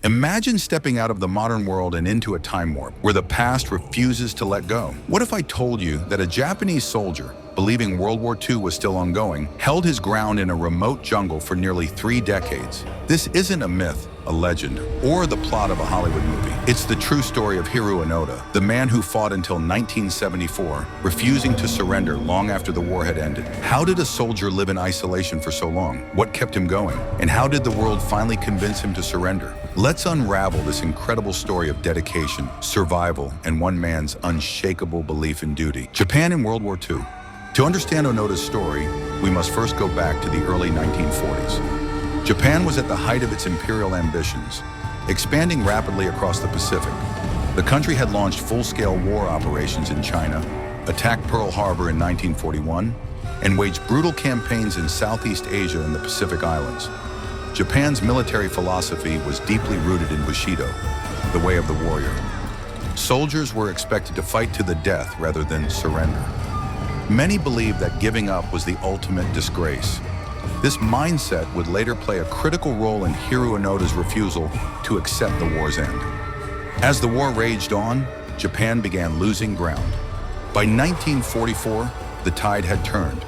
Imagine stepping out of the modern world and into a time warp where the past refuses to let go. What if I told you that a Japanese soldier, believing World War II was still ongoing, held his ground in a remote jungle for nearly 3 decades? This isn't a myth, a legend, or the plot of a Hollywood movie. It's the true story of Hiroo Onoda, the man who fought until 1974, refusing to surrender long after the war had ended. How did a soldier live in isolation for so long? What kept him going? And how did the world finally convince him to surrender? Let's unravel this incredible story of dedication, survival, and one man's unshakable belief in duty. Japan in World War II. To understand Onoda's story, we must first go back to the early 1940s. Japan was at the height of its imperial ambitions, expanding rapidly across the Pacific. The country had launched full-scale war operations in China, attacked Pearl Harbor in 1941, and waged brutal campaigns in Southeast Asia and the Pacific Islands. Japan's military philosophy was deeply rooted in Bushido, the way of the warrior. Soldiers were expected to fight to the death rather than surrender. Many believed that giving up was the ultimate disgrace. This mindset would later play a critical role in Hiroo Onoda's refusal to accept the war's end. As the war raged on, Japan began losing ground. By 1944, the tide had turned.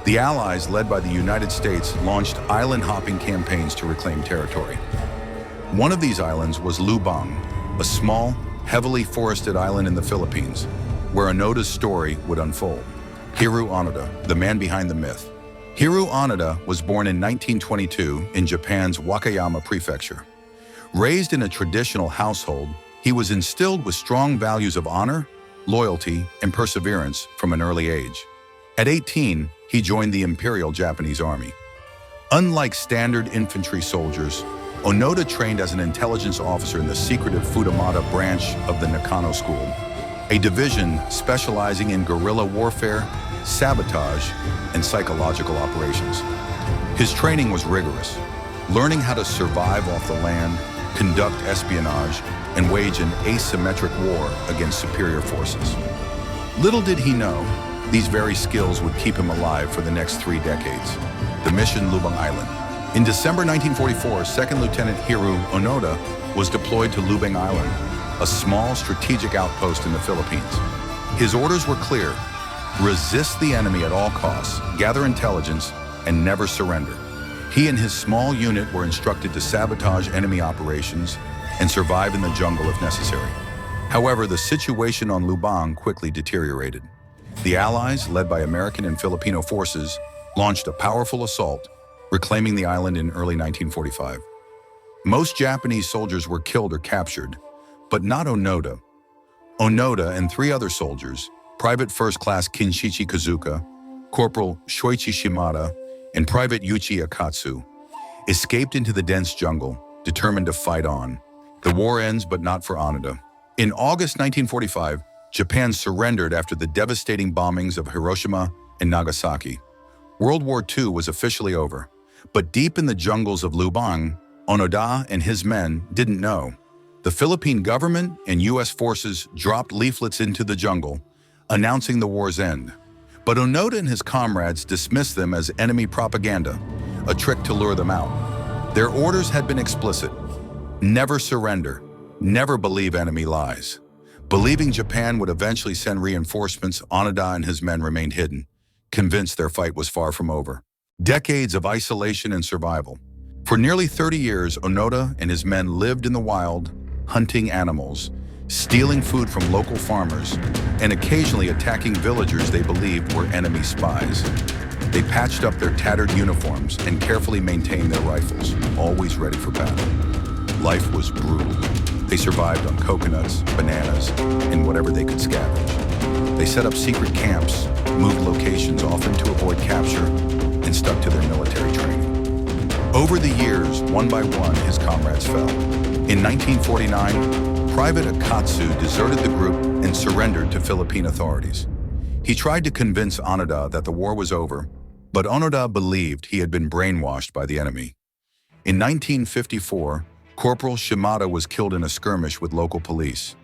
The Allies, led by the United States, launched island-hopping campaigns to reclaim territory. One of these islands was Lubang, a small, heavily forested island in the Philippines, where Onoda's story would unfold. Hiroo Onoda, the man behind the myth. Hiroo Onoda was born in 1922 in Japan's Wakayama Prefecture. Raised in a traditional household, he was instilled with strong values of honor, loyalty, and perseverance from an early age. At 18, he joined the Imperial Japanese Army. Unlike standard infantry soldiers, Onoda trained as an intelligence officer in the secretive Futamata branch of the Nakano School, a division specializing in guerrilla warfare, sabotage, and psychological operations. His training was rigorous, learning how to survive off the land, conduct espionage, and wage an asymmetric war against superior forces. Little did he know, these very skills would keep him alive for the next 3 decades. The mission Lubang Island. In December 1944, Second Lieutenant Hiroo Onoda was deployed to Lubang Island, a small strategic outpost in the Philippines. His orders were clear: resist the enemy at all costs, gather intelligence, and never surrender. He and his small unit were instructed to sabotage enemy operations and survive in the jungle if necessary. However, the situation on Lubang quickly deteriorated. The Allies, led by American and Filipino forces, launched a powerful assault, reclaiming the island in early 1945. Most Japanese soldiers were killed or captured, but not Onoda. Onoda and 3 other soldiers, Private First Class Kinshichi Kazuka, Corporal Shoichi Shimada, and Private Yuichi Akatsu, escaped into the dense jungle, determined to fight on. The war ends, but not for Onoda. In August 1945, Japan surrendered after the devastating bombings of Hiroshima and Nagasaki. World War II was officially over, but deep in the jungles of Lubang, Onoda and his men didn't know. The Philippine government and U.S. forces dropped leaflets into the jungle, announcing the war's end. But Onoda and his comrades dismissed them as enemy propaganda, a trick to lure them out. Their orders had been explicit: never surrender, never believe enemy lies. Believing Japan would eventually send reinforcements, Onoda and his men remained hidden, convinced their fight was far from over. Decades of isolation and survival. For nearly 30 years, Onoda and his men lived in the wild, hunting animals, stealing food from local farmers, and occasionally attacking villagers they believed were enemy spies. They patched up their tattered uniforms and carefully maintained their rifles, always ready for battle. Life was brutal. They survived on coconuts, bananas, and whatever they could scavenge. They set up secret camps, moved locations often to avoid capture, and stuck to their military training. Over the years, one by one, his comrades fell. In 1949, Private Akatsu deserted the group and surrendered to Philippine authorities. He tried to convince Onoda that the war was over, but Onoda believed he had been brainwashed by the enemy. In 1954, Corporal Shimada was killed in a skirmish with local police.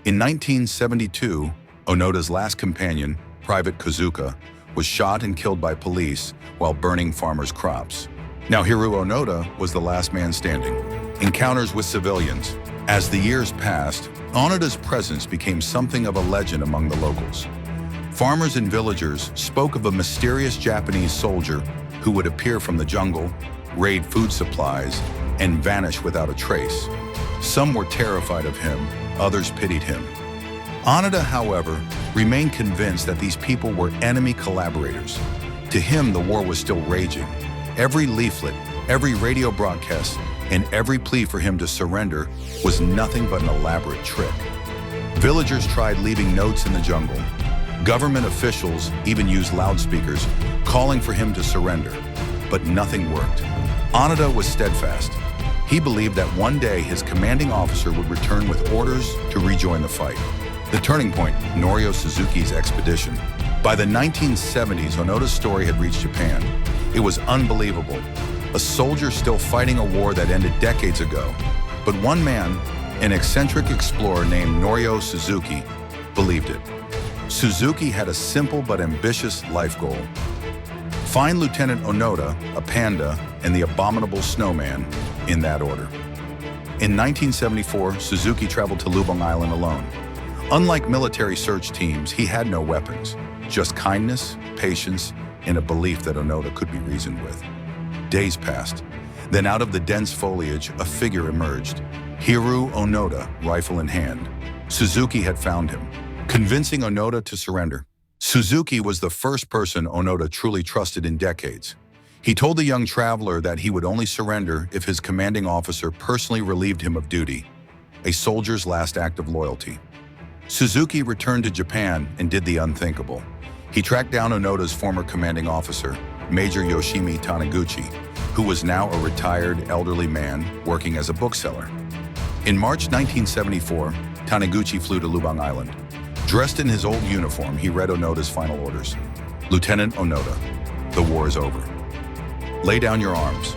In 1972, Onoda's last companion, Private Kazuka, was shot and killed by police while burning farmers' crops. Now, Hiroo Onoda was the last man standing. Encounters with civilians. As the years passed, Onoda's presence became something of a legend among the locals. Farmers and villagers spoke of a mysterious Japanese soldier who would appear from the jungle, raid food supplies, and vanish without a trace. Some were terrified of him, others pitied him. Onoda, however, remained convinced that these people were enemy collaborators. To him, the war was still raging. Every leaflet, every radio broadcast, and every plea for him to surrender was nothing but an elaborate trick. Villagers tried leaving notes in the jungle. Government officials even used loudspeakers, calling for him to surrender, but nothing worked. Onoda was steadfast. He believed that one day his commanding officer would return with orders to rejoin the fight. The turning point, Norio Suzuki's expedition. By the 1970s, Onoda's story had reached Japan. It was unbelievable. A soldier still fighting a war that ended decades ago. But one man, an eccentric explorer named Norio Suzuki, believed it. Suzuki had a simple but ambitious life goal. Find Lieutenant Onoda, a panda, and the abominable snowman, in that order. In 1974, Suzuki traveled to Lubang Island alone. Unlike military search teams, he had no weapons, just kindness, patience, and a belief that Onoda could be reasoned with. Days passed. Then out of the dense foliage, a figure emerged. Hiroo Onoda, rifle in hand. Suzuki had found him, convincing Onoda to surrender. Suzuki was the first person Onoda truly trusted in decades. He told the young traveler that he would only surrender if his commanding officer personally relieved him of duty, a soldier's last act of loyalty. Suzuki returned to Japan and did the unthinkable. He tracked down Onoda's former commanding officer, Major Yoshimi Taniguchi, who was now a retired elderly man working as a bookseller. In March 1974, Taniguchi flew to Lubang Island. Dressed in his old uniform, he read Onoda's final orders. Lieutenant Onoda, the war is over. Lay down your arms.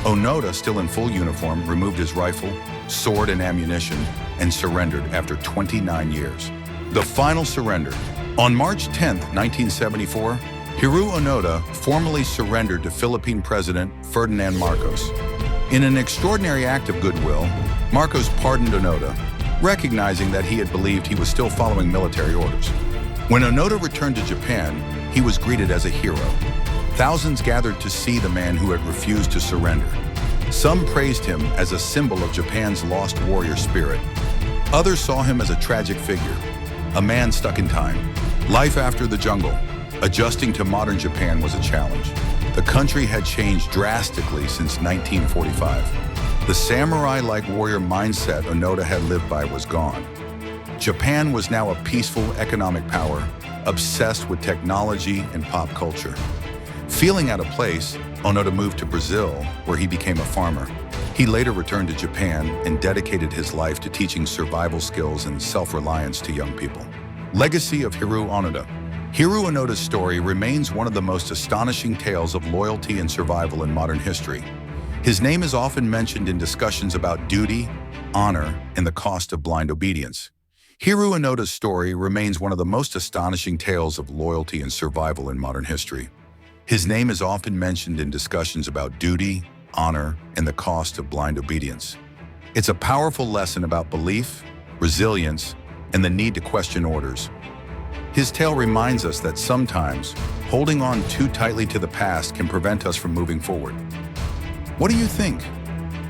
Onoda, still in full uniform, removed his rifle, sword, and ammunition and surrendered after 29 years. The final surrender. On March 10, 1974, Hiroo Onoda formally surrendered to Philippine President Ferdinand Marcos. In an extraordinary act of goodwill, Marcos pardoned Onoda, recognizing that he had believed he was still following military orders. When Onoda returned to Japan, he was greeted as a hero. Thousands gathered to see the man who had refused to surrender. Some praised him as a symbol of Japan's lost warrior spirit. Others saw him as a tragic figure, a man stuck in time. Life after the jungle, adjusting to modern Japan was a challenge. The country had changed drastically since 1945. The samurai-like warrior mindset Onoda had lived by was gone. Japan was now a peaceful economic power, obsessed with technology and pop culture. Feeling out of place, Onoda moved to Brazil, where he became a farmer. He later returned to Japan and dedicated his life to teaching survival skills and self-reliance to young people. Legacy of Hiroo Onoda. Hiroo Onoda's story remains one of the most astonishing tales of loyalty and survival in modern history. His name is often mentioned in discussions about duty, honor, and the cost of blind obedience. Hiroo Onoda's story remains one of the most astonishing tales of loyalty and survival in modern history. His name is often mentioned in discussions about duty, honor, and the cost of blind obedience. It's a powerful lesson about belief, resilience, and the need to question orders. His tale reminds us that sometimes holding on too tightly to the past can prevent us from moving forward. What do you think?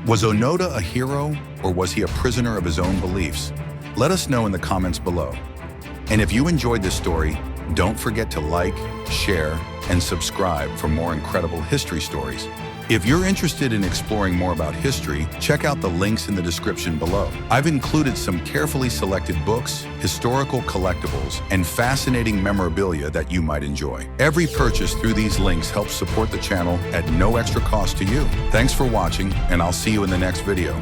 Was Onoda a hero, or was he a prisoner of his own beliefs? Let us know in the comments below. And if you enjoyed this story, don't forget to like, share, and subscribe for more incredible history stories. If you're interested in exploring more about history, check out the links in the description below. I've included some carefully selected books, historical collectibles, and fascinating memorabilia that you might enjoy. Every purchase through these links helps support the channel at no extra cost to you. Thanks for watching, and I'll see you in the next video.